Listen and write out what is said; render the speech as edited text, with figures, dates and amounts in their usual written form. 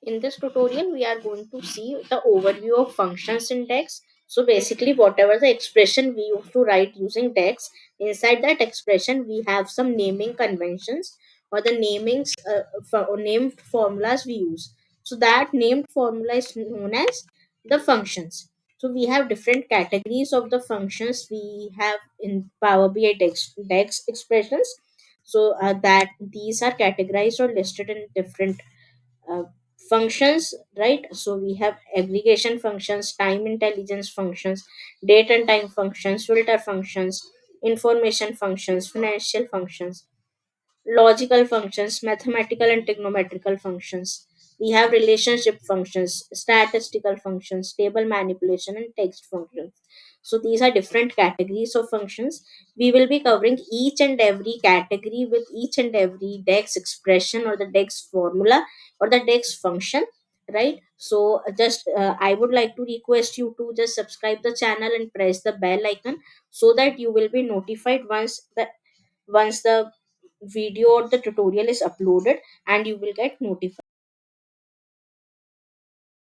In this tutorial, we are going to see the overview of functions in DAX. So basically, whatever the expression we used to write using DAX, inside that expression, we have some naming conventions or the or named formulas we use. So that named formula is known as the functions. So we have different categories of the functions we have in Power BI DAX expressions. So that these are categorized or listed in different uh, functions, right? So we have aggregation functions, time intelligence functions, date and time functions, filter functions, information functions, financial functions, logical functions, mathematical and trigonometrical functions. We have relationship functions, statistical functions, table manipulation, and text functions. So these are different categories of functions. We will be covering each and every category with each and every DEX expression or the DEX formula or the DEX function, right? So just I would like to request you to just subscribe the channel and press the bell icon so that you will be notified once the video or the tutorial is uploaded, and you will get notified.